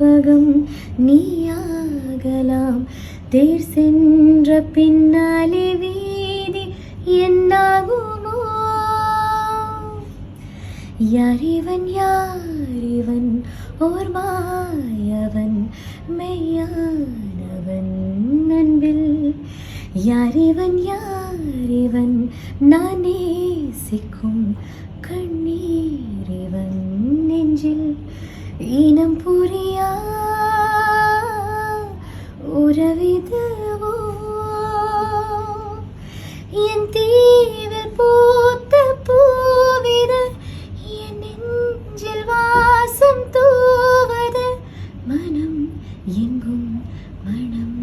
அறிமுகம் நீயாகலாம். தேர் சென்ற பின்னாலே வீதி என்னாகுமோ? யாரிவன் யாரிவன் ஓர் மாயவன் மெய்யானவன் அன்பில். யாரிவன் யாரிவன் நான் நேசிக்கும் கண்ணீரிவன் நெஞ்சில். இனம் புரியா உறவிதுவோ? என் தீவில் பூத்த பூவிது என் நெஞ்சில் வாசம் தூவது. மனம் எங்கும் மனம்